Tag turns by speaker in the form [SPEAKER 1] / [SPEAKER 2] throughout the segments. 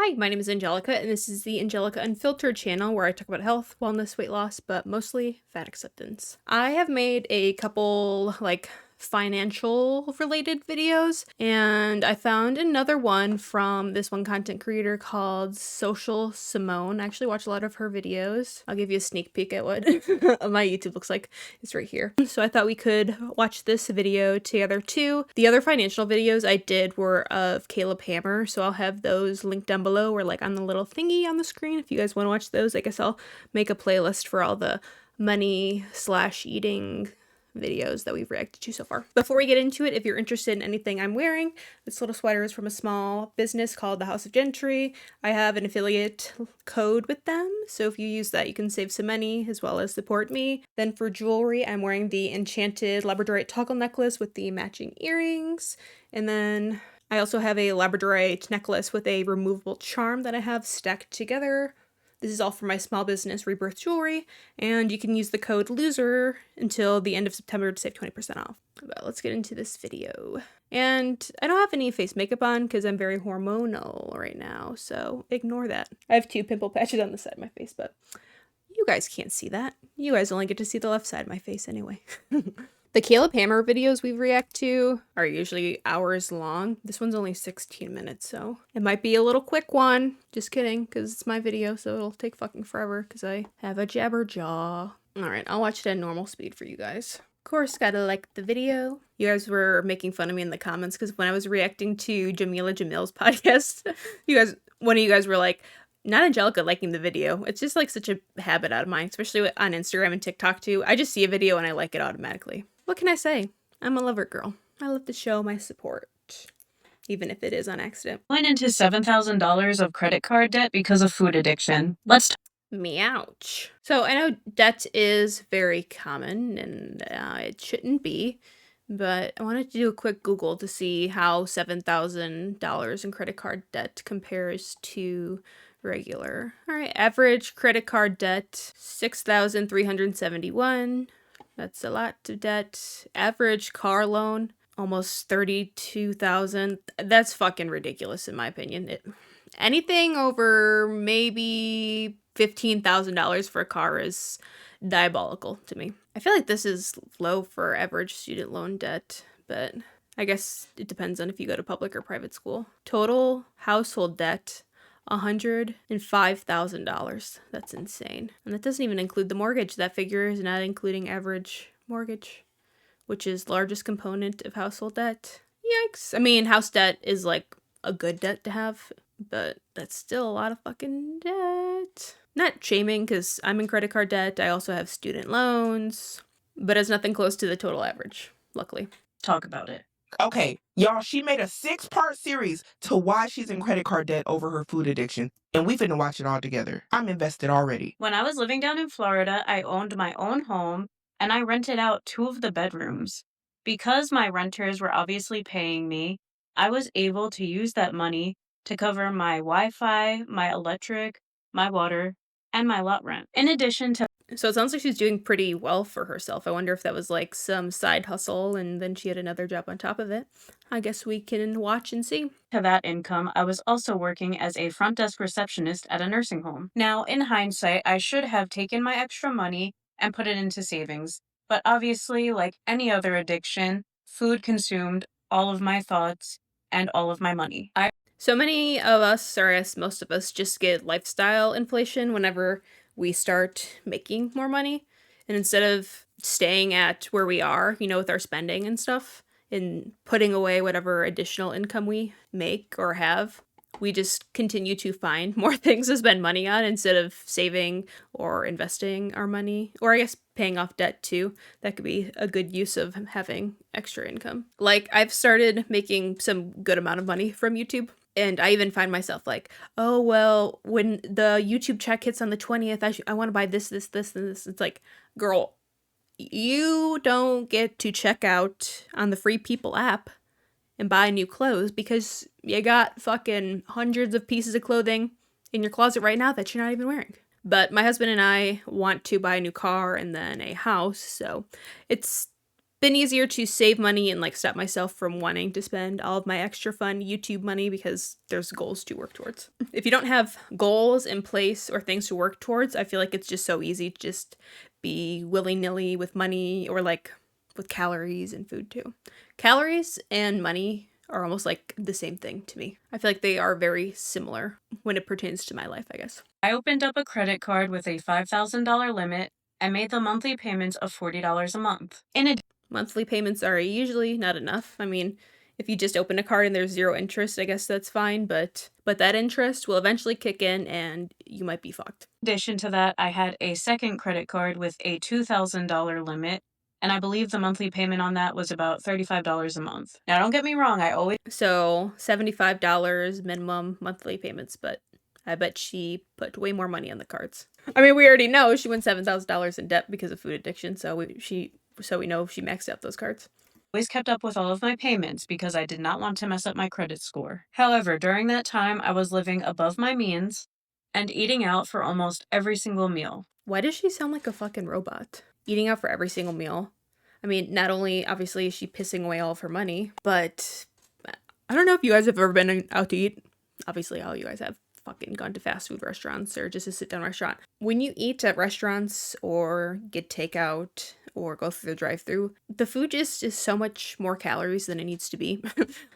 [SPEAKER 1] Hi, my name is Angelica, and this is the Angelica Unfiltered channel where I talk about health, wellness, weight loss, but mostly fat acceptance. I have made a couple, financial related videos, and I found another one from this one content creator called Social Simone. I actually watch a lot of her videos. I'll give you a sneak peek at what my YouTube looks like. It's right here. So I thought we could watch this video together too. The other financial videos I did were of Caleb Hammer, so I'll have those linked down below or like on the little thingy on the screen if you guys want to watch those. I guess I'll make a playlist for all the money/eating videos that we've reacted to so far. Before we get into it, if you're interested in anything I'm wearing, this little sweater is from a small business called the House of Gentry. I have an affiliate code with them, so if you use that, you can save some money as well as support me. Then for jewelry, I'm wearing the enchanted labradorite toggle necklace with the matching earrings, and then I also have a labradorite necklace with a removable charm that I have stacked together. This is all for my small business Rebirth Jewelry, and you can use the code LOSER until the end of September to save 20% off. But let's get into this video. And I don't have any face makeup on because I'm very hormonal right now, so ignore that. I have 2 pimple patches on the side of my face, but you guys can't see that. You guys only get to see the left side of my face anyway. The Caleb Hammer videos we react to are usually hours long. This one's only 16 minutes, so it might be a little quick one. Just kidding, because it's my video, so it'll take fucking forever, because I have a jabber jaw. Alright, I'll watch it at normal speed for you guys. Of course, gotta like the video. You guys were making fun of me in the comments, because when I was reacting to 𝒻𝒾𝓃𝓀𝓈's podcast, one of you guys were like, not Angelica liking the video. It's just like such a habit out of mine, especially on Instagram and TikTok too. I just see a video and I like it automatically. What can I say? I'm a lover girl. I love to show my support, even if it is on accident.
[SPEAKER 2] Went into $7,000 of credit card debt because of food addiction.
[SPEAKER 1] Meouch. So I know debt is very common and it shouldn't be, but I wanted to do a quick Google to see how $7,000 in credit card debt compares to regular. All right, average credit card debt, $6,371. That's a lot of debt. Average car loan, almost $32,000. That's fucking ridiculous in my opinion. Anything over maybe $15,000 for a car is diabolical to me. I feel like this is low for average student loan debt, but I guess it depends on if you go to public or private school. Total household debt, $105,000. That's insane. And that doesn't even include the mortgage. That figure is not including average mortgage, which is largest component of household debt. Yikes. I mean, house debt is like a good debt to have, but that's still a lot of fucking debt. Not shaming, because I'm in credit card debt. I also have student loans, but it's nothing close to the total average, luckily.
[SPEAKER 2] Talk about it.
[SPEAKER 3] Okay, y'all, she made a 6-part series to why she's in credit card debt over her food addiction, and we finna watch it all together. I'm invested already.
[SPEAKER 2] When I was living down in Florida, I owned my own home and I rented out 2 of the bedrooms. Because my renters were obviously paying me, I was able to use that money to cover my Wi-Fi, my electric, my water, and my lot rent. In addition to
[SPEAKER 1] So it sounds like she's doing pretty well for herself. I wonder if that was like some side hustle and then she had another job on top of it. I guess we can watch and see.
[SPEAKER 2] that income, I was also working as a front desk receptionist at a nursing home. Now, in hindsight, I should have taken my extra money and put it into savings. But obviously, like any other addiction, food consumed all of my thoughts and all of my money.
[SPEAKER 1] So many of us, or I guess most of us, just get lifestyle inflation whenever we start making more money. And instead of staying at where we are, with our spending and stuff, and putting away whatever additional income we make or have, we just continue to find more things to spend money on instead of saving or investing our money, or I guess paying off debt too. That could be a good use of having extra income. Like, I've started making some good amount of money from YouTube. And I even find myself like, oh, well, when the YouTube check hits on the 20th, I want to buy this, and this. It's like, girl, you don't get to check out on the Free People app and buy new clothes because you got fucking hundreds of pieces of clothing in your closet right now that you're not even wearing. But my husband and I want to buy a new car and then a house, so it's been easier to save money and like stop myself from wanting to spend all of my extra fun YouTube money because there's goals to work towards. If you don't have goals in place or things to work towards, I feel like it's just so easy to just be willy-nilly with money, or like with calories and food too. Calories and money are almost like the same thing to me. I feel like they are very similar when it pertains to my life, I guess.
[SPEAKER 2] I opened up a credit card with a $5,000 limit and made the monthly payments of $40 a month.
[SPEAKER 1] Monthly payments are usually not enough. I mean, if you just open a card and there's zero interest, I guess that's fine, but that interest will eventually kick in and you might be fucked.
[SPEAKER 2] In addition to that, I had a second credit card with a $2,000 limit, and I believe the monthly payment on that was about $35 a month. Now, don't get me wrong,
[SPEAKER 1] So $75 minimum monthly payments, but I bet she put way more money on the cards. I mean, we already know she went $7,000 in debt because of food addiction, so we know she maxed out those cards.
[SPEAKER 2] always kept up with all of my payments because I did not want to mess up my credit score. However, during that time, I was living above my means and eating out for almost every single meal.
[SPEAKER 1] Why does she sound like a fucking robot? Eating out for every single meal. I mean, not only obviously is she pissing away all of her money, but I don't know if you guys have ever been out to eat. Obviously, all you guys have fucking gone to fast food restaurants or just a sit-down restaurant. When you eat at restaurants or get takeout or go through the drive-thru, the food just is so much more calories than it needs to be.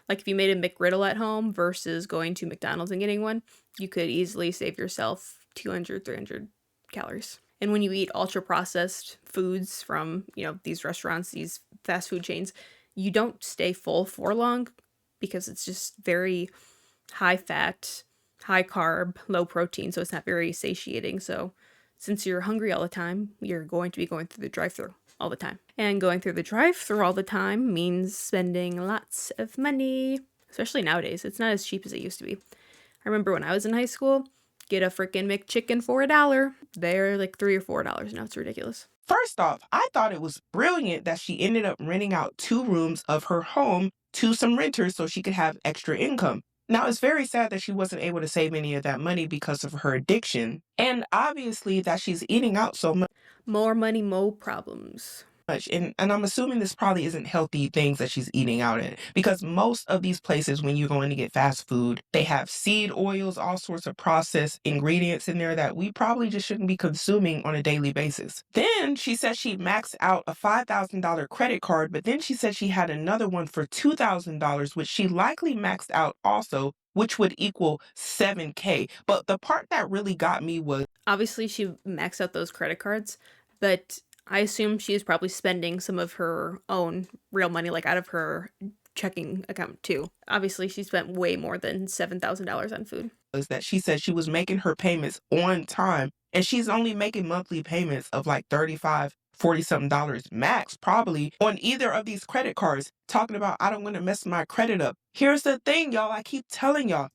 [SPEAKER 1] Like if you made a McGriddle at home versus going to McDonald's and getting one, you could easily save yourself 200, 300 calories. And when you eat ultra-processed foods from, these restaurants, these fast food chains, you don't stay full for long because it's just very high fat, high carb, low protein, so it's not very satiating. So since you're hungry all the time, you're going to be going through the drive-thru all the time. And going through the drive-thru all the time means spending lots of money, especially nowadays. It's not as cheap as it used to be. I remember when I was in high school, get a freaking McChicken for $1. They're like $3 or $4 now. It's ridiculous.
[SPEAKER 3] First off, I thought it was brilliant that she ended up renting out 2 rooms of her home to some renters so she could have extra income. Now, it's very sad that she wasn't able to save any of that money because of her addiction, and obviously that she's eating out so much.
[SPEAKER 1] More money, more problems.
[SPEAKER 3] And I'm assuming this probably isn't healthy things that she's eating out at, because most of these places, when you're going to get fast food, they have seed oils, all sorts of processed ingredients in there that we probably just shouldn't be consuming on a daily basis. Then she said she maxed out a $5,000 credit card, but then she said she had another one for $2,000, which she likely maxed out also, which would equal $7,000. But the part that really got me was,
[SPEAKER 1] obviously she maxed out those credit cards, but I assume she is probably spending some of her own real money, like out of her checking account too. Obviously, she spent way more than $7,000 on food.
[SPEAKER 3] was that she said she was making her payments on time, and she's only making monthly payments of like $35, $40 something max, probably, on either of these credit cards. Talking about, I don't want to mess my credit up. Here's the thing, y'all. I keep telling y'all.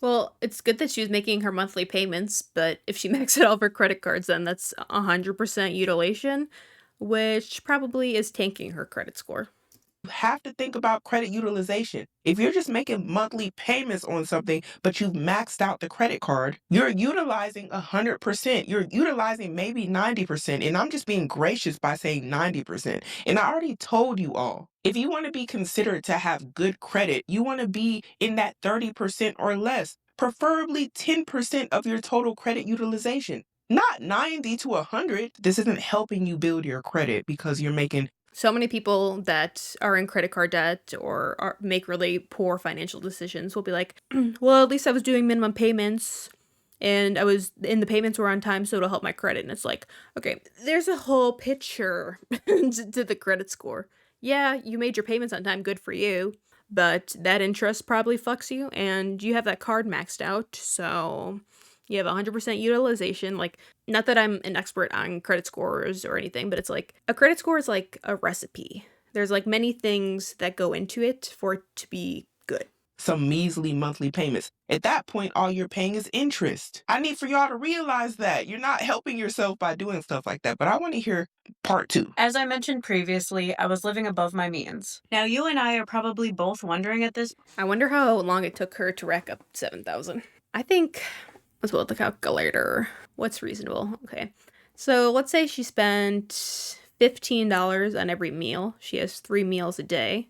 [SPEAKER 1] Well, it's good that she was making her monthly payments, but if she maxed out all of her credit cards, then that's 100% utilization, which probably is tanking her credit score.
[SPEAKER 3] You have to think about credit utilization. If you're just making monthly payments on something, but you've maxed out the credit card, you're utilizing 100%. You're utilizing maybe 90%. And I'm just being gracious by saying 90%. And I already told you all, if you want to be considered to have good credit, you want to be in that 30% or less, preferably 10% of your total credit utilization. Not 90 to 100. This isn't helping you build your credit because you're making
[SPEAKER 1] so many people that are in credit card debt or make really poor financial decisions will be like, well, at least I was doing minimum payments and the payments were on time, so it'll help my credit. And it's like, okay, there's a whole picture to the credit score. Yeah, you made your payments on time, good for you, but that interest probably fucks you, and you have that card maxed out, so you have 100% utilization. Like, not that I'm an expert on credit scores or anything, but it's like a credit score is like a recipe. There's like many things that go into it for it to be good.
[SPEAKER 3] Some measly monthly payments. At that point, all you're paying is interest. I need for y'all to realize that. You're not helping yourself by doing stuff like that. But I want to hear part 2.
[SPEAKER 2] As I mentioned previously, I was living above my means. Now, you and I are probably both wondering at this.
[SPEAKER 1] I wonder how long it took her to rack up $7,000. I think, let's pull out the calculator. What's reasonable? Okay. So let's say she spent $15 on every meal. She has 3 meals a day.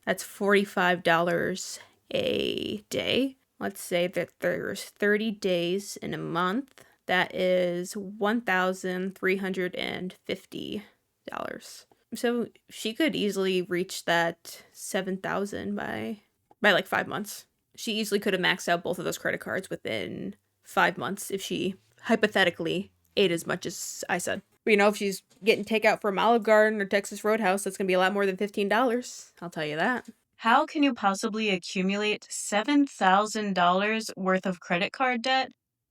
[SPEAKER 1] That's $45 a day. Let's say that there's 30 days in a month. That is $1,350. So she could easily reach that 7,000 by like 5 months. She easily could have maxed out both of those credit cards within 5 months if she hypothetically ate as much as I said. But if she's getting takeout from Olive Garden or Texas Roadhouse, that's going to be a lot more than $15. I'll tell you that.
[SPEAKER 2] How can you possibly accumulate $7,000 worth of credit card debt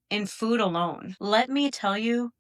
[SPEAKER 2] in food alone? Let me tell you,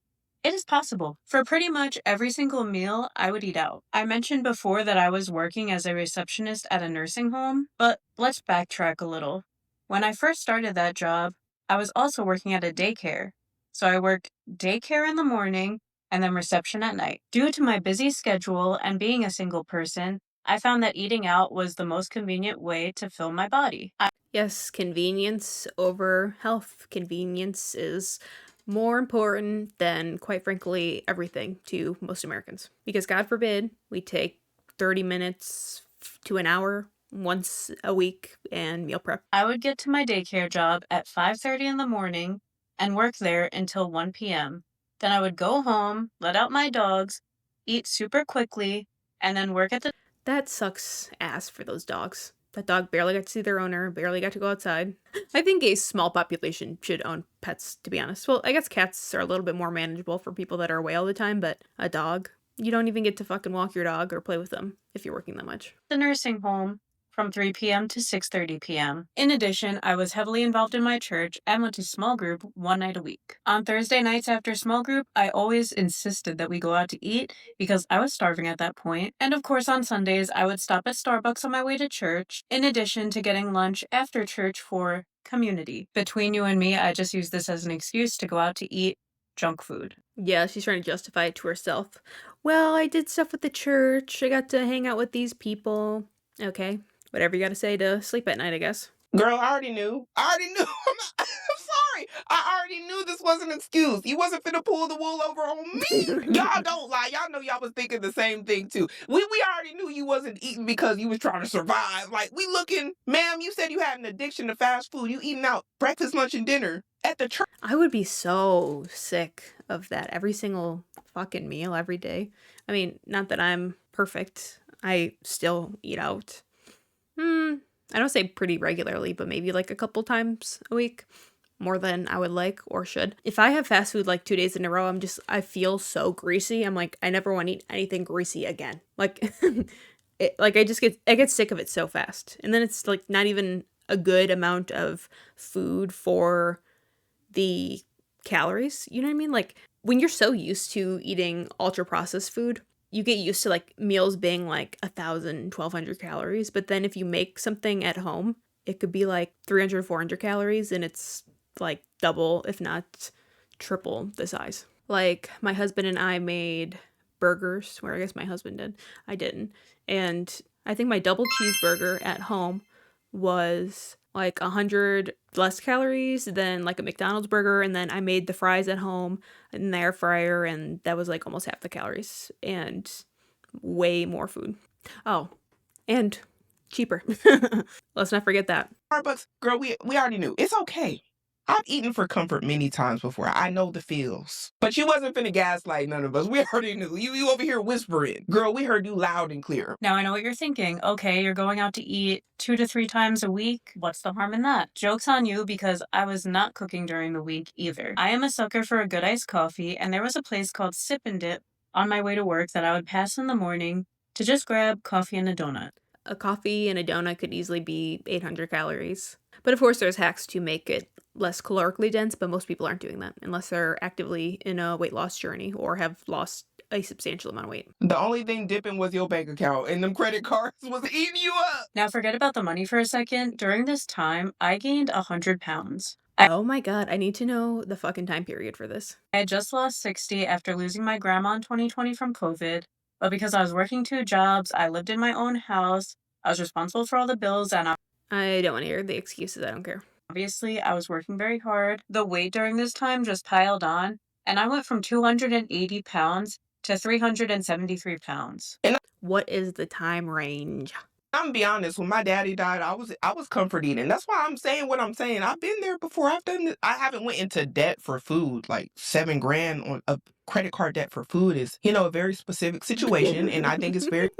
[SPEAKER 2] it is possible. For pretty much every single meal, I would eat out. I mentioned before that I was working as a receptionist at a nursing home, but let's backtrack a little. When I first started that job, I was also working at a daycare. So I worked daycare in the morning and then reception at night. Due to my busy schedule and being a single person, I found that eating out was the most convenient way to fill my body.
[SPEAKER 1] Yes, convenience over health. Convenience is more important than, quite frankly, everything to most Americans. Because God forbid we take 30 minutes to an hour once a week and meal prep.
[SPEAKER 2] I would get to my daycare job at 5:30 in the morning and work there until 1 p.m. Then I would go home, let out my dogs, eat super quickly, and then work at the...
[SPEAKER 1] That sucks ass for those dogs. That dog barely got to see their owner, barely got to go outside. I think a small population should own pets, to be honest. Well, I guess cats are a little bit more manageable for people that are away all the time, but a dog, you don't even get to fucking walk your dog or play with them if you're working that much.
[SPEAKER 2] The nursing home from 3 p.m. to 6:30 p.m. In addition, I was heavily involved in my church and went to small group one night a week. On Thursday nights after small group, I always insisted that we go out to eat because I was starving at that point. And of course, on Sundays, I would stop at Starbucks on my way to church, in addition to getting lunch after church for community. Between you and me, I just use this as an excuse to go out to eat junk food.
[SPEAKER 1] Yeah, she's trying to justify it to herself. Well, I did stuff with the church. I got to hang out with these people. Okay. Whatever you gotta say to sleep at night, I guess.
[SPEAKER 3] Girl, I already knew. I'm sorry. I already knew this wasn't an excuse. You wasn't finna pull the wool over on me. Y'all don't lie. Y'all know y'all was thinking the same thing too. We already knew you wasn't eating because you was trying to survive. Like, we looking, ma'am, you said you had an addiction to fast food. You eating out breakfast, lunch, and dinner at the church.
[SPEAKER 1] I would be so sick of that every single fucking meal every day. I mean, not that I'm perfect. I still eat out. I don't say pretty regularly, but maybe like a couple times a week. More than I would like or should. If I have fast food like 2 days in a row, I feel so greasy. I'm like, I never want to eat anything greasy again. Like, I get sick of it so fast. And then it's like not even a good amount of food for the calories. You know what I mean? Like, when you're so used to eating ultra processed food, you get used to like meals being like 1,000, 1,200 calories. But then if you make something at home, it could be like 300, 400 calories, and it's like double, if not triple the size. Like, my husband and I made burgers, where I guess my husband did. I didn't. And I think my double cheeseburger at home was like 100 less calories than like a McDonald's burger. And then I made the fries at home in the air fryer, and that was like almost half the calories and way more food. Oh, and cheaper. Let's not forget that.
[SPEAKER 3] Starbucks, girl, we already knew. It's okay. I've eaten for comfort many times before. I know the feels. But you wasn't finna gaslight none of us. We already knew. You over here whispering. Girl, we heard you loud and clear.
[SPEAKER 2] Now I know what you're thinking. Okay, you're going out to eat 2 to 3 times a week. What's the harm in that? Joke's on you, because I was not cooking during the week either. I am a sucker for a good iced coffee, and there was a place called Sip and Dip on my way to work that I would pass in the morning to just grab coffee and a donut.
[SPEAKER 1] A coffee and a donut could easily be 800 calories. But of course, there's hacks to make it less calorically dense, but most people aren't doing that unless they're actively in a weight loss journey or have lost a substantial amount of weight.
[SPEAKER 3] The only thing dipping was your bank account, and them credit cards was eating you up.
[SPEAKER 2] Now forget about the money for a second. During this time, I gained 100 pounds.
[SPEAKER 1] Oh my god, I need to know the fucking time period for this.
[SPEAKER 2] I had just lost 60 after losing my grandma in 2020 from COVID, but because I was working 2 jobs, I lived in my own house, I was responsible for all the bills, and
[SPEAKER 1] I don't want to hear the excuses, I don't care.
[SPEAKER 2] Obviously, I was working very hard. The weight during this time just piled on, and I went from 280 pounds to 373 pounds.
[SPEAKER 3] And
[SPEAKER 1] What is the time range?
[SPEAKER 3] I'm gonna be honest, when my daddy died, I was comfort eating. That's why I'm saying what I'm saying. I've been there before. I've done this. I haven't went into debt for food. Like $7,000 on a credit card debt for food is, a very specific situation, and I think it's very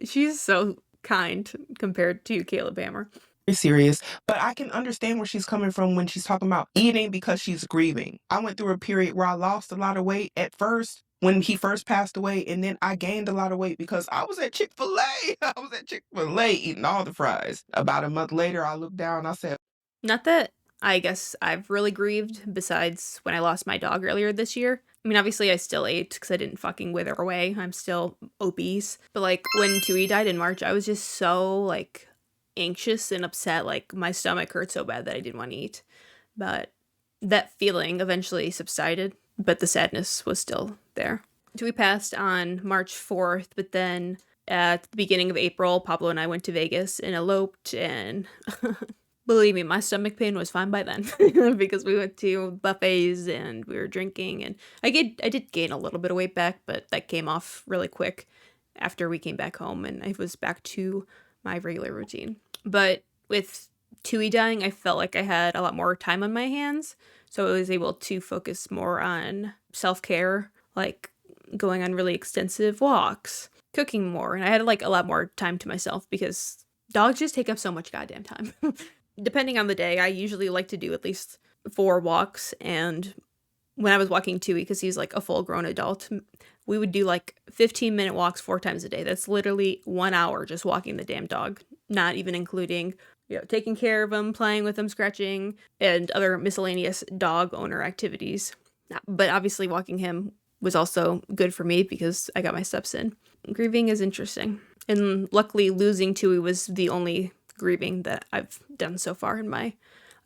[SPEAKER 1] She's so kind compared to Caleb Hammer.
[SPEAKER 3] serious. But I can understand where she's coming from when she's talking about eating because she's grieving. I went through a period where I lost a lot of weight at first when he first passed away, and then I gained a lot of weight because I was at Chick-fil-A. I was at Chick-fil-A eating all the fries. About a month later, I looked down, I said,
[SPEAKER 1] Not that I guess I've really grieved besides when I lost my dog earlier this year. I mean, obviously I still ate because I didn't fucking wither away. I'm still obese. But like when Tui died in March, I was just so like anxious and upset. Like my stomach hurt so bad that I didn't want to eat. But that feeling eventually subsided, but the sadness was still there. Tui passed on March 4th, but then at the beginning of April, Pablo and I went to Vegas and eloped, and believe me, my stomach pain was fine by then because we went to buffets and we were drinking, and I did gain a little bit of weight back, but that came off really quick after we came back home and I was back to my regular routine. But with Tui dying, I felt like I had a lot more time on my hands, so I was able to focus more on self-care, like going on really extensive walks, cooking more, and I had like a lot more time to myself because dogs just take up so much goddamn time. Depending on the day, I usually like to do at least 4 walks, and when I was walking Tui, because he's like a full-grown adult, we would do like 15-minute walks 4 times a day. That's literally 1 hour just walking the damn dog, not even including, taking care of him, playing with him, scratching, and other miscellaneous dog owner activities. But obviously walking him was also good for me because I got my steps in. Grieving is interesting. And luckily losing Tui was the only grieving that I've done so far in my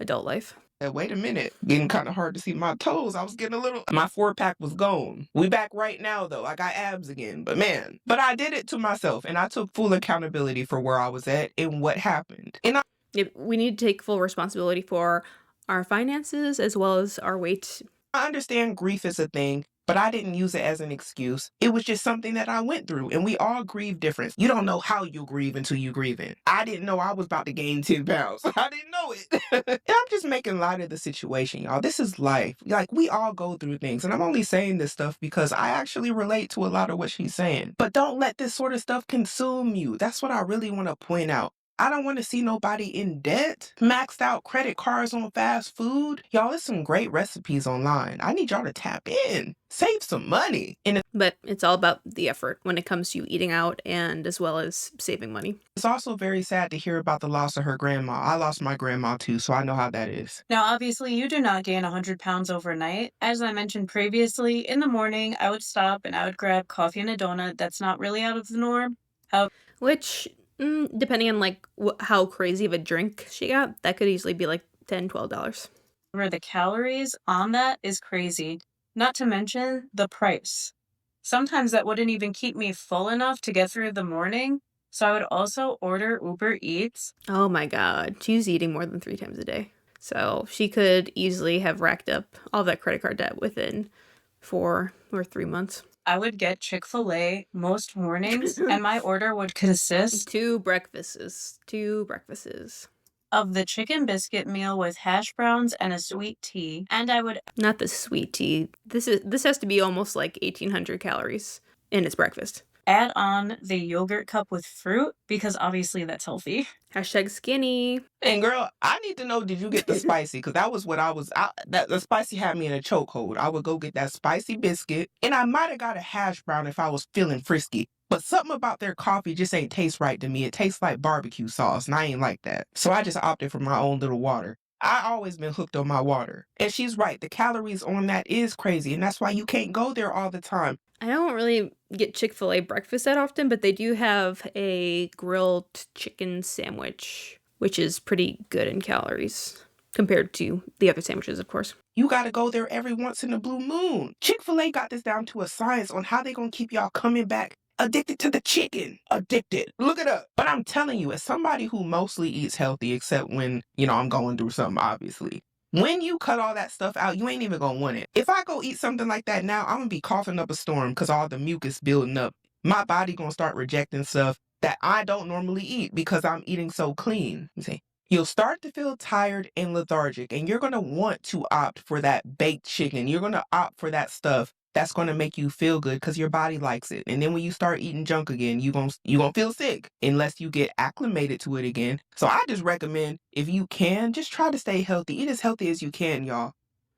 [SPEAKER 1] adult life.
[SPEAKER 3] wait a minute, getting kind of hard to see my toes. I was getting my 4-pack was gone. We back right now though. I got abs again, but I did it to myself and I took full accountability for where I was at and what happened. And
[SPEAKER 1] we need to take full responsibility for our finances as well as our weight.
[SPEAKER 3] I understand grief is a thing, but I didn't use it as an excuse. It was just something that I went through, and we all grieve different. You don't know how you grieve until you grieve it. I didn't know I was about to gain 10 pounds. I didn't know it. And I'm just making light of the situation, y'all. This is life. Like, we all go through things, and I'm only saying this stuff because I actually relate to a lot of what she's saying. But don't let this sort of stuff consume you. That's what I really want to point out. I don't want to see nobody in debt, maxed out credit cards on fast food. Y'all, there's some great recipes online. I need y'all to tap in, save some money.
[SPEAKER 1] But it's all about the effort when it comes to eating out and as well as saving money.
[SPEAKER 3] It's also very sad to hear about the loss of her grandma. I lost my grandma too, so I know how that is.
[SPEAKER 2] Now, obviously, you do not gain 100 pounds overnight. As I mentioned previously, in the morning, I would stop and I would grab coffee and a donut. That's not really out of the norm.
[SPEAKER 1] Which, depending on like how crazy of a drink she got, that could easily be like $10, $12.
[SPEAKER 2] However, the calories on that is crazy. Not to mention the price. Sometimes that wouldn't even keep me full enough to get through the morning. So I would also order Uber Eats.
[SPEAKER 1] Oh my God. She's eating more than 3 times a day. So she could easily have racked up all that credit card debt within 4 or 3 months.
[SPEAKER 2] I would get Chick-fil-A most mornings, and my order would consist
[SPEAKER 1] 2 breakfasts.
[SPEAKER 2] of the chicken biscuit meal with hash browns and a sweet tea. And I would
[SPEAKER 1] Not the sweet tea. This has to be almost like 1,800 calories in its breakfast.
[SPEAKER 2] add on the yogurt cup with fruit because obviously that's healthy.
[SPEAKER 1] Hashtag skinny.
[SPEAKER 3] And girl, I need to know, did you get the spicy? Because that was what the spicy had me in a chokehold. I would go get that spicy biscuit, and I might have got a hash brown if I was feeling frisky. But something about their coffee just ain't taste right to me. It tastes like barbecue sauce, and I ain't like that. So I just opted for my own little water. I always been hooked on my water. And she's right, the calories on that is crazy, and that's why you can't go there all the time.
[SPEAKER 1] I don't really get Chick-fil-A breakfast that often, but they do have a grilled chicken sandwich, which is pretty good in calories compared to the other sandwiches, of course.
[SPEAKER 3] You got to go there every once in a blue moon. Chick-fil-A got this down to a science on how they going to keep y'all coming back addicted to the chicken. Addicted. Look it up. But I'm telling you, as somebody who mostly eats healthy, except when, I'm going through something, obviously, When you cut all that stuff out, you ain't even gonna want it. If I go eat something like that now, I'm gonna be coughing up a storm because all the mucus building up. My body gonna start rejecting stuff that I don't normally eat because I'm eating so clean. You see, you'll start to feel tired and lethargic, and you're gonna want to opt for that baked chicken. You're gonna opt for that stuff that's gonna make you feel good because your body likes it. And then when you start eating junk again, you gonna feel sick unless you get acclimated to it again. So I just recommend, if you can, just try to stay healthy. Eat as healthy as you can, y'all.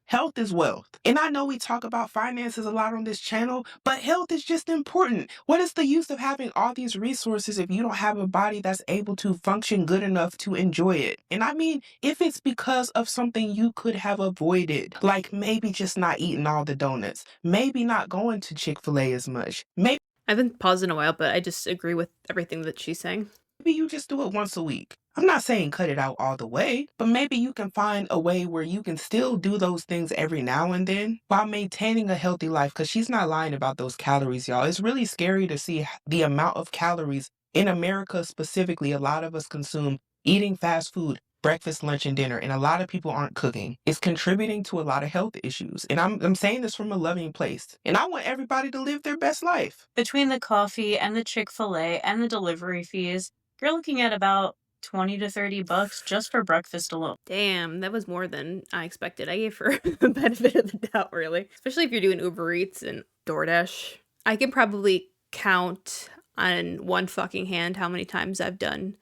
[SPEAKER 3] Health is wealth. And I know we talk about finances a lot on this channel, but health is just important. What is the use of having all these resources if you don't have a body that's able to function good enough to enjoy it? And I mean, if it's because of something you could have avoided, like maybe just not eating all the donuts, maybe not going to Chick-fil-A as much, maybe
[SPEAKER 1] I've been pausing a while, but I just agree with everything that she's saying.
[SPEAKER 3] you just do it once a week. I'm not saying cut it out all the way, but maybe you can find a way where you can still do those things every now and then while maintaining a healthy life, because she's not lying about those calories, y'all. It's really scary to see the amount of calories in America specifically a lot of us consume eating fast food, breakfast, lunch, and dinner, and a lot of people aren't cooking. It's contributing to a lot of health issues. And I'm saying this from a loving place. And I want everybody to live their best life.
[SPEAKER 2] Between the coffee and the Chick-fil-A and the delivery fees, you're looking at about $20 to $30 just for breakfast alone.
[SPEAKER 1] Damn, that was more than I expected. I gave her the benefit of the doubt, really. Especially if you're doing Uber Eats and DoorDash. I can probably count on one fucking hand how many times I've done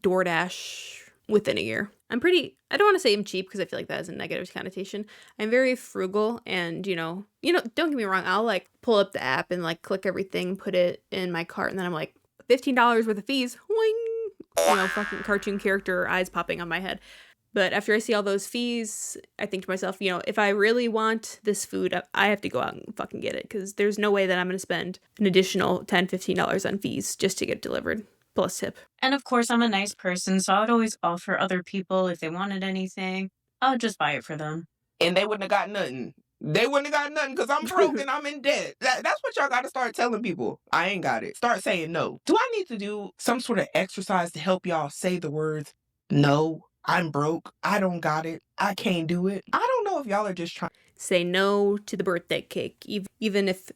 [SPEAKER 1] DoorDash within a year. I don't want to say I'm cheap because I feel like that has a negative connotation. I'm very frugal and, don't get me wrong. I'll like pull up the app and like click everything, put it in my cart, and then I'm like, $15 worth of fees. Wing! Fucking cartoon character eyes popping on my head. But after I see all those fees, I think to myself, if I really want this food, I have to go out and fucking get it, because there's no way that I'm going to spend an additional $10, $15 on fees just to get it delivered, plus tip.
[SPEAKER 2] And of course, I'm a nice person, so I would always offer other people if they wanted anything. I would just buy it for them.
[SPEAKER 3] And they wouldn't have got nothing. They wouldn't have got nothing because I'm broke and I'm in debt. That's what y'all got to start telling people. I ain't got it. Start saying no. Do I need to do some sort of exercise to help y'all say the words, no, I'm broke, I don't got it, I can't do it? I don't know if y'all are just trying.
[SPEAKER 1] Say no to the birthday cake, even if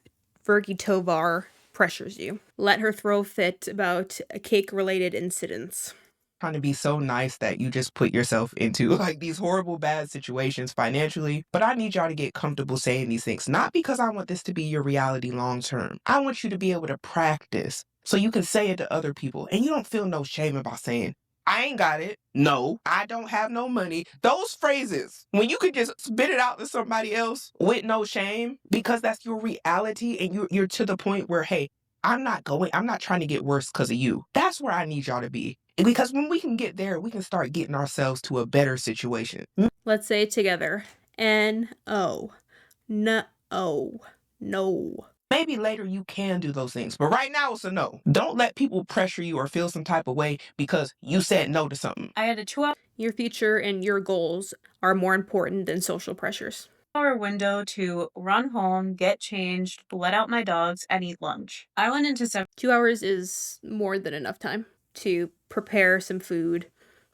[SPEAKER 1] 𝒶𝓉𝒃 pressures you. Let her throw a fit about a cake-related incidents.
[SPEAKER 3] Trying to be so nice that you just put yourself into like these horrible bad situations financially. But I need y'all to get comfortable saying these things, not because I want this to be your reality long term. I want you to be able to practice so you can say it to other people and you don't feel no shame about saying, I ain't got it. No, I don't have no money. Those phrases, when you could just spit it out to somebody else with no shame, because that's your reality and you're to the point where, hey, I'm not trying to get worse because of you. That's where I need y'all to be. Because when we can get there, we can start getting ourselves to a better situation.
[SPEAKER 1] Let's say it together. N-O. No. No.
[SPEAKER 3] Maybe later you can do those things, but right now it's a no. Don't let people pressure you or feel some type of way because you said no to something.
[SPEAKER 2] I had a 2-hour
[SPEAKER 1] Your future and your goals are more important than social pressures.
[SPEAKER 2] window to run home, get changed, let out my dogs, and eat lunch. I went into
[SPEAKER 1] 2 hours is more than enough time to prepare some food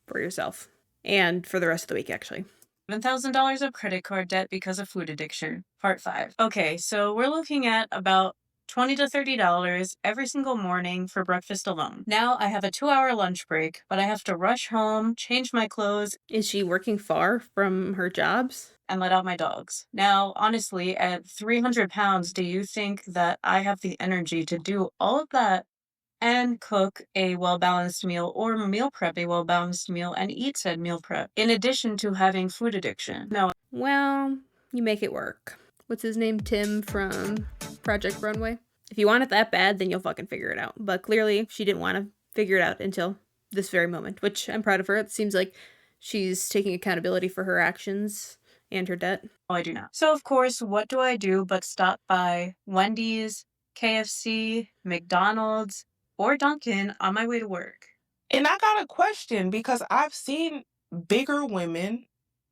[SPEAKER 1] for yourself and for the rest of the week, actually.
[SPEAKER 2] $7,000 of credit card debt because of food addiction. Part 5. Okay, so we're looking at about $20 to $30 every single morning for breakfast alone. Now I have a 2-hour lunch break, but I have to rush home, change my clothes.
[SPEAKER 1] Is she working far from her jobs?
[SPEAKER 2] And let out my dogs. Now, honestly, at 300 pounds, do you think that I have the energy to do all of that and cook a well-balanced meal or meal prep a well-balanced meal and eat said meal prep, in addition to having food addiction? No.
[SPEAKER 1] Well, you make it work. What's his name? Tim from Project Runway? If you want it that bad, then you'll fucking figure it out. But clearly, she didn't want to figure it out until this very moment, which I'm proud of her. It seems like she's taking accountability for her actions and her debt.
[SPEAKER 2] I do not. So, of course, what do I do but stop by Wendy's, KFC, McDonald's, or Dunkin' on my way to work?
[SPEAKER 3] And I got a question because I've seen bigger women,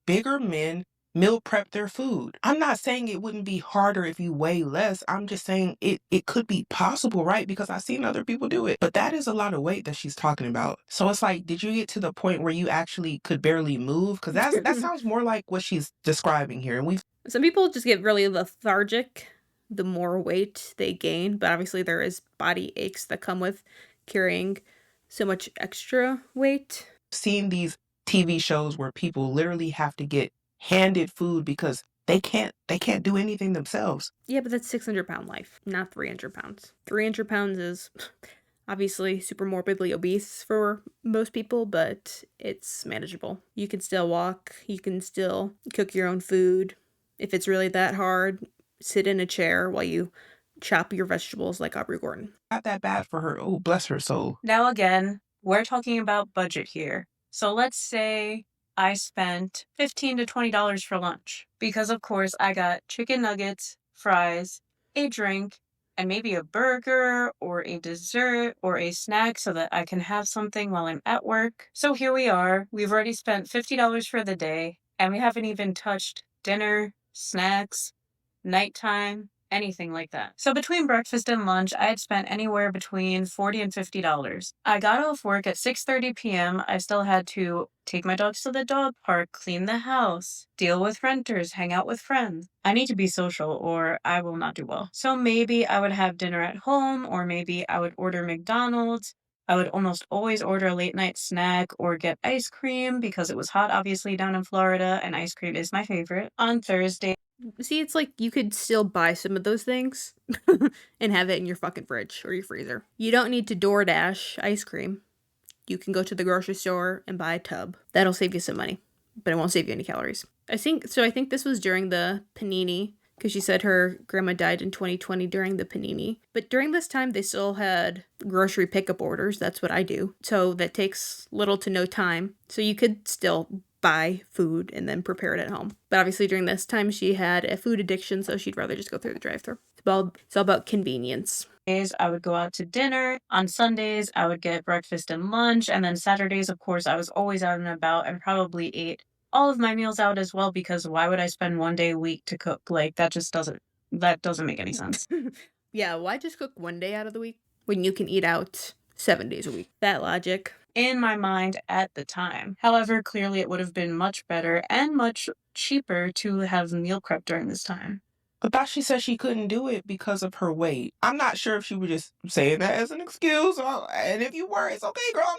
[SPEAKER 3] bigger men meal prep their food. I'm not saying it wouldn't be harder if you weigh less. I'm just saying it could be possible, right? Because I've seen other people do it. But that is a lot of weight that she's talking about. So it's like, did you get to the point where you actually could barely move? Because that sounds more like what she's describing here. And we've
[SPEAKER 1] Some people just get really lethargic the more weight they gain, but obviously there is body aches that come with carrying so much extra weight.
[SPEAKER 3] seen these TV shows where people literally have to get handed food because they can't do anything themselves.
[SPEAKER 1] Yeah, but that's 600-pound life, not 300 pounds. 300 pounds is obviously super morbidly obese for most people, but it's manageable. You can still walk, you can still cook your own food. If it's really that hard, sit in a chair while you chop your vegetables like Aubrey Gordon.
[SPEAKER 3] Not that bad for her. Oh, bless her soul.
[SPEAKER 2] Now, again, we're talking about budget here. So let's say I spent $15 to $20 for lunch because, of course, I got chicken nuggets, fries, a drink, and maybe a burger or a dessert or a snack so that I can have something while I'm at work. So here we are. We've already spent $50 for the day, and we haven't even touched dinner, snacks, nighttime, anything like that. So between breakfast and lunch, I had spent anywhere between $40 and $50. I got off work at 6:30 p.m. I still had to take my dogs to the dog park, clean the house, deal with renters, hang out with friends. I need to be social or I will not do well. So maybe I would have dinner at home, or maybe I would order McDonald's. I would almost always order a late night snack or get ice cream because it was hot, obviously, down in Florida, and ice cream is my favorite. On Thursday,
[SPEAKER 1] See, it's like you could still buy some of those things and have it in your fucking fridge or your freezer. You don't need to DoorDash ice cream. You can go to the grocery store and buy a tub. That'll save you some money, but it won't save you any calories. I think this was during the panini, because she said her grandma died in 2020 during the panini. But during this time, they still had grocery pickup orders. That's what I do. So that takes little to no time. So you could still buy food and then prepare it at home. But obviously during this time, she had a food addiction, so she'd rather just go through the drive-thru. It's all about convenience.
[SPEAKER 2] I would go out to dinner. On Sundays, I would get breakfast and lunch. And then Saturdays, of course, I was always out and about and probably ate all of my meals out as well, because why would I spend one day a week to cook? Like, that doesn't make any sense.
[SPEAKER 1] Yeah, why just cook one day out of the week when you can eat out 7 days a week? That logic.
[SPEAKER 2] In my mind at the time. However, clearly it would have been much better and much cheaper to have meal prep during this time.
[SPEAKER 3] But thought she said she couldn't do it because of her weight. I'm not sure if she was just saying that as an excuse, and if you were, it's okay, girl.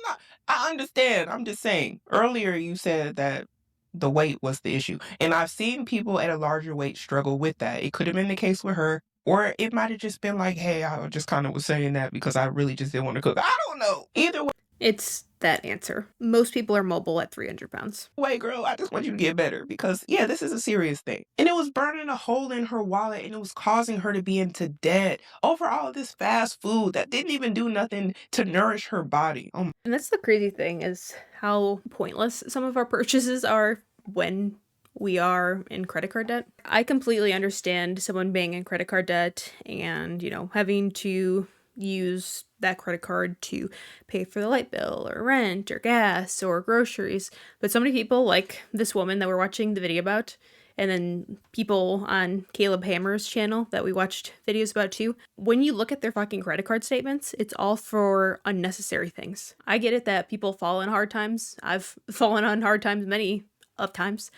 [SPEAKER 3] I understand. I'm just saying. Earlier, you said that the weight was the issue. And I've seen people at a larger weight struggle with that. It could have been the case with her, or it might have just been like, hey, I just kind of was saying that because I really just didn't want to cook. I don't know. Either
[SPEAKER 1] It's that answer. Most people are mobile at 300 pounds.
[SPEAKER 3] way, girl, I just want you to get better because, yeah, this is a serious thing. And it was burning a hole in her wallet and it was causing her to be into debt over all of this fast food that didn't even do nothing to nourish her body. Oh,
[SPEAKER 1] And that's the crazy thing, is how pointless some of our purchases are when we are in credit card debt. I completely understand someone being in credit card debt and, having to use that credit card to pay for the light bill or rent or gas or groceries. But so many people, like this woman that we're watching the video about, and then people on Caleb Hammer's channel that we watched videos about too, when you look at their fucking credit card statements, it's all for unnecessary things. I get it that people fall in hard times. I've fallen on hard times many of times,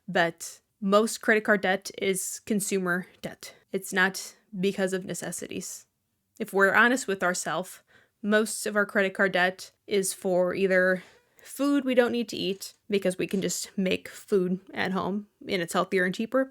[SPEAKER 1] but most credit card debt is consumer debt. It's not because of necessities. If we're honest with ourselves, most of our credit card debt is for either food we don't need to eat because we can just make food at home and it's healthier and cheaper.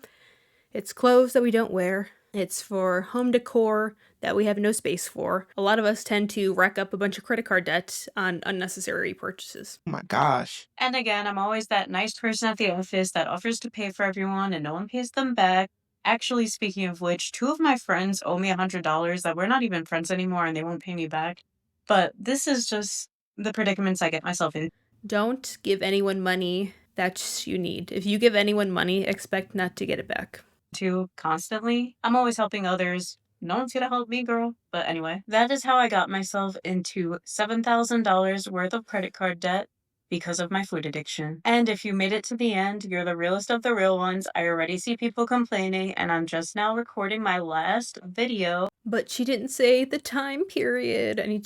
[SPEAKER 1] It's clothes that we don't wear. It's for home decor that we have no space for. A lot of us tend to rack up a bunch of credit card debt on unnecessary purchases.
[SPEAKER 3] my gosh.
[SPEAKER 2] And again, I'm always that nice person at the office that offers to pay for everyone and no one pays them back. Actually, speaking of which, 2 of my friends owe me $100 that we're not even friends anymore and they won't pay me back. But this is just the predicaments I get myself in.
[SPEAKER 1] Don't give anyone money that you need. If you give anyone money, expect not to get it back.
[SPEAKER 2] To constantly. I'm always helping others. No one's gonna help me, girl. But anyway, that is how I got myself into $7,000 worth of credit card debt. because of my food addiction. And if you made it to the end, you're the realest of the real ones. I already see people complaining, and I'm just now recording my last video.
[SPEAKER 1] But she didn't say the time period. I need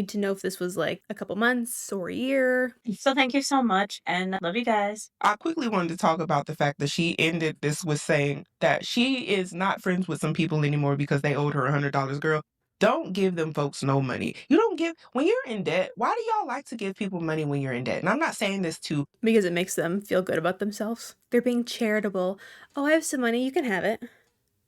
[SPEAKER 1] to know if this was like a couple months or a year.
[SPEAKER 2] So thank you so much, and love you guys.
[SPEAKER 3] I quickly wanted to talk about the fact that she ended this with saying that she is not friends with some people anymore because they owed her $100. Girl, don't give them folks no money. You don't give, when you're in debt, why do y'all like to give people money when you're in debt? And I'm not saying this to,
[SPEAKER 1] Because it makes them feel good about themselves. They're being charitable. Oh, I have some money, you can have it.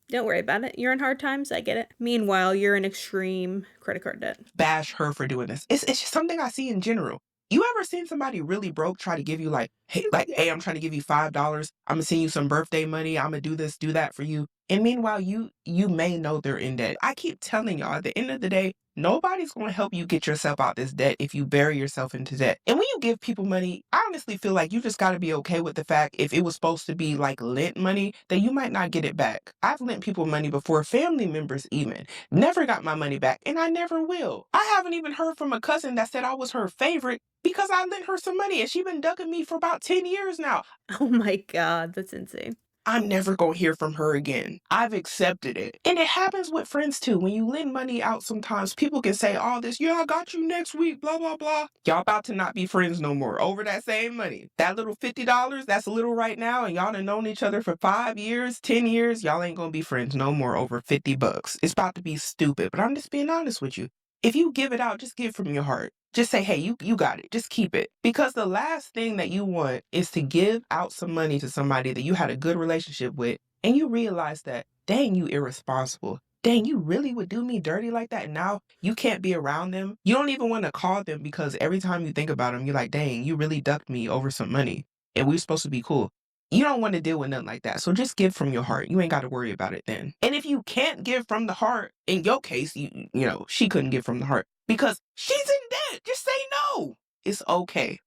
[SPEAKER 1] Don't worry about it. You're in hard times, I get it. Meanwhile, you're in extreme credit card debt.
[SPEAKER 3] bash her for doing this. It's just something I see in general. You ever seen somebody really broke try to give you hey, I'm trying to give you $5. I'm gonna send you some birthday money. I'm gonna do this, do that for you. And meanwhile, you may know they're in debt. I keep telling y'all, at the end of the day, nobody's going to help you get yourself out this debt if you bury yourself into debt. And when you give people money, I honestly feel like you just got to be okay with the fact if it was supposed to be like lent money, that you might not get it back. I've lent people money before, family members even. Never got my money back, and I never will. I haven't even heard from a cousin that said I was her favorite because I lent her some money, and she's been ducking me for about 10 years now.
[SPEAKER 1] Oh my God, that's insane.
[SPEAKER 3] I'm never going to hear from her again. I've accepted it. And it happens with friends too. When you lend money out sometimes, people can say all this, yeah, I got you next week, blah, blah, blah. Y'all about to not be friends no more over that same money. That little $50, that's a little right now, and y'all done known each other for 5 years, 10 years, y'all ain't going to be friends no more over $50. It's about to be stupid, but I'm just being honest with you. If you give it out, just give from your heart. Just say, hey, you got it. Just keep it. Because the last thing that you want is to give out some money to somebody that you had a good relationship with, and you realize that, dang, you irresponsible. Dang, you really would do me dirty like that, and now you can't be around them. You don't even want to call them because every time you think about them, you're like, dang, you really ducked me over some money, and we're supposed to be cool. You don't want to deal with nothing like that. So just give from your heart. You ain't got to worry about it then. And if you can't give from the heart, in your case, you know, she couldn't give from the heart because she's in debt. Just say no. It's okay.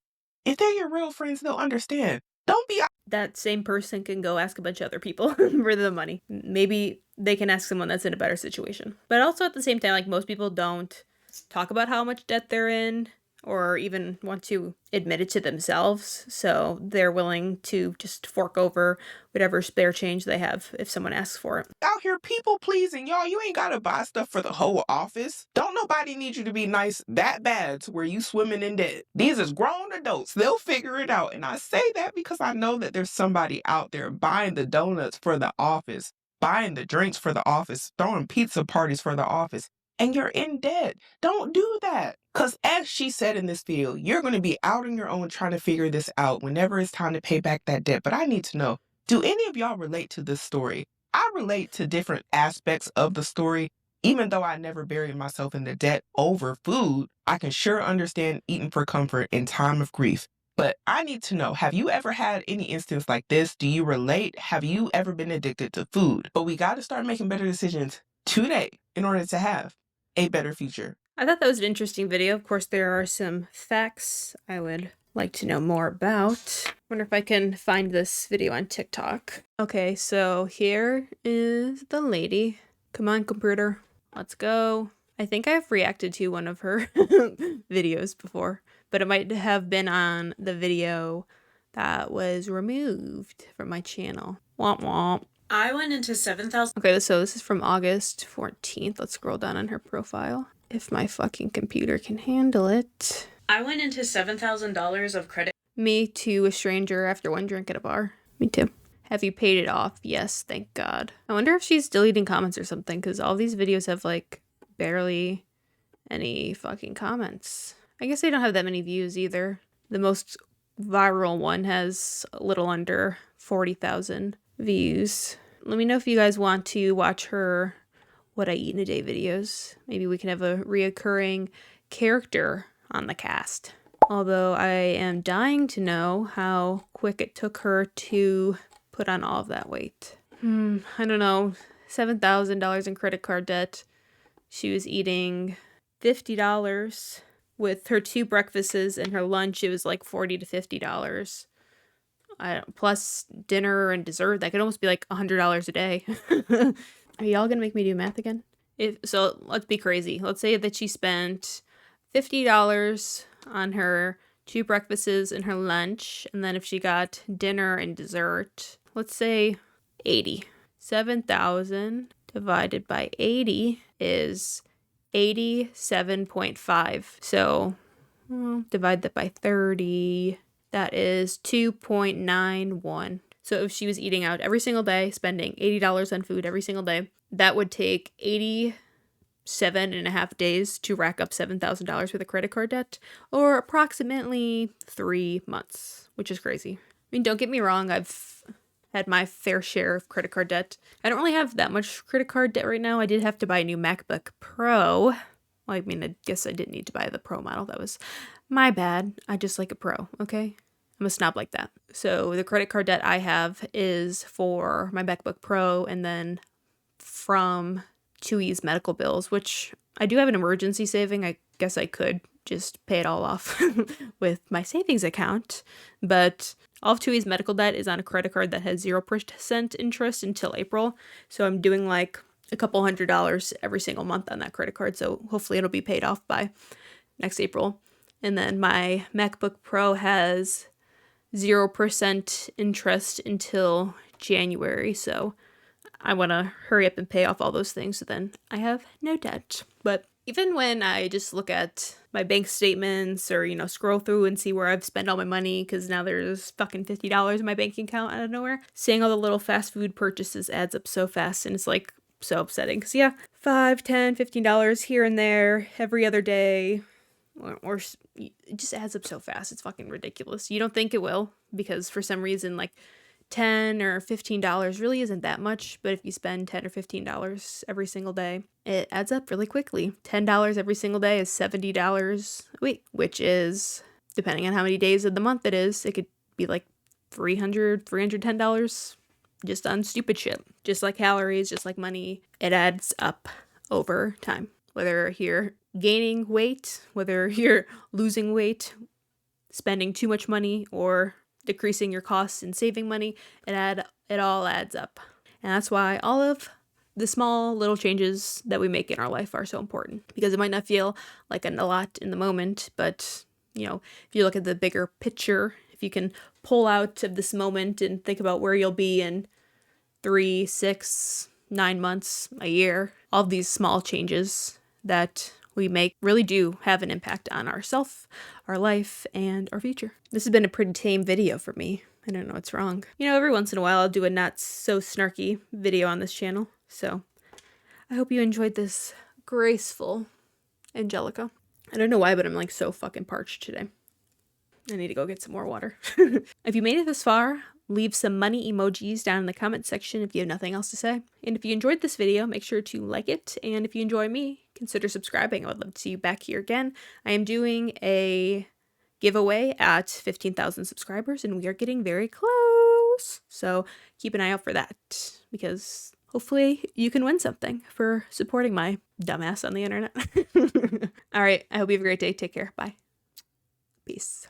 [SPEAKER 3] If they're your real friends, they'll understand. Don't be...
[SPEAKER 1] That same person can go ask a bunch of other people for the money. Maybe they can ask someone that's in a better situation. But also at the same time, like, most people don't talk about how much debt they're in or even want to admit it to themselves. So they're willing to just fork over whatever spare change they have if someone asks for it.
[SPEAKER 3] Out here people pleasing, y'all. You ain't gotta buy stuff for the whole office. Don't nobody need you to be nice that bad to where you swimming in debt. These is grown adults. They'll figure it out. And I say that because I know that there's somebody out there buying the donuts for the office, buying the drinks for the office, throwing pizza parties for the office, and you're in debt. Don't do that. Because as she said in this video, you're going to be out on your own trying to figure this out whenever it's time to pay back that debt. But I need to know, do any of y'all relate to this story? I relate to different aspects of the story. Even though I never buried myself in the debt over food, I can sure understand eating for comfort in time of grief. But I need to know, have you ever had any instance like this? Do you relate? Have you ever been addicted to food? But we got to start making better decisions today in order to have a better future.
[SPEAKER 1] I thought that was an interesting video. Of course, there are some facts I would like to know more about. Wonder if I can find this video on TikTok. Okay, so here is the lady. Come on, computer. Let's go. I think I've reacted to one of her videos before, but it might have been on the video that was removed from my channel. Womp womp.
[SPEAKER 2] I went into 7,000.
[SPEAKER 1] Okay, so this is from August 14th. Let's scroll down on her profile. If my fucking computer can handle it.
[SPEAKER 2] I went into $7,000 of credit.
[SPEAKER 1] Me to a stranger after one drink at a bar. Me too. Have you paid it off? Yes, thank God. I wonder if she's deleting comments or something, because all these videos have, like, barely any fucking comments. I guess they don't have that many views either. The most viral one has a little under 40,000 views. Let me know if you guys want to watch her What I Eat in a Day videos. Maybe we can have a reoccurring character on the cast. Although I am dying to know how quick it took her to put on all of that weight. I don't know. $7,000 in credit card debt. She was eating $50 with her 2 breakfasts and her lunch. It was like $40 to $50. Plus dinner and dessert. That could almost be like $100 a day. Are y'all gonna make me do math again? So let's be crazy. Let's say that she spent $50 on her 2 breakfasts and her lunch, and then if she got dinner and dessert, let's say 80. 7,000 divided by 80 is 87.5. So divide that by 30, that is 2.91. So if she was eating out every single day, spending $80 on food every single day, that would take 87.5 days to rack up $7,000 worth of credit card debt, or approximately 3 months, which is crazy. I mean, don't get me wrong, I've had my fair share of credit card debt. I don't really have that much credit card debt right now. I did have to buy a new MacBook Pro. Well, I mean, I guess I didn't need to buy the Pro model. That was my bad. I just like a Pro, okay? I'm a snob like that. So the credit card debt I have is for my MacBook Pro and then from 𝒶𝒆 medical bills, which I do have an emergency saving. I guess I could just pay it all off with my savings account. But all of 𝒶𝒆 medical debt is on a credit card that has 0% interest until April. So I'm doing like a couple $100 every single month on that credit card. So hopefully it'll be paid off by next April. And then my MacBook Pro has 0% interest until January. So I want to hurry up and pay off all those things so then I have no debt. But even when I just look at my bank statements or, scroll through and see where I've spent all my money, because now there's fucking $50 in my bank account out of nowhere, seeing all the little fast food purchases adds up so fast, and it's like so upsetting. Because yeah, $5, $10, $15 here and there every other day, or it just adds up so fast. It's fucking ridiculous. You don't think it will, because for some reason, like, $10 or $15 really isn't that much, but if you spend $10 or $15 every single day, it adds up really quickly. $10 every single day is $70 a week, which is, depending on how many days of the month it is, it could be like $300, $310 just on stupid shit. Just like calories, just like money, it adds up over time. Whether you're gaining weight, whether you're losing weight, spending too much money, or decreasing your costs and saving money, it all adds up. And that's why all of the small little changes that we make in our life are so important, because it might not feel like a lot in the moment, but if you look at the bigger picture, if you can pull out of this moment and think about where you'll be in 3, 6, 9 months, a year, all of these small changes that we make really do have an impact on ourself, our life, and our future. This has been a pretty tame video for me. I don't know what's wrong. Every once in a while I'll do a not so snarky video on this channel. So I hope you enjoyed this graceful Angelica. I don't know why, but I'm like so fucking parched today. I need to go get some more water. If you made it this far, leave some money emojis down in the comment section if you have nothing else to say. And if you enjoyed this video, make sure to like it. And if you enjoy me, consider subscribing. I would love to see you back here again. I am doing a giveaway at 15,000 subscribers, and we are getting very close. So keep an eye out for that, because hopefully you can win something for supporting my dumbass on the internet. All right. I hope you have a great day. Take care. Bye. Peace.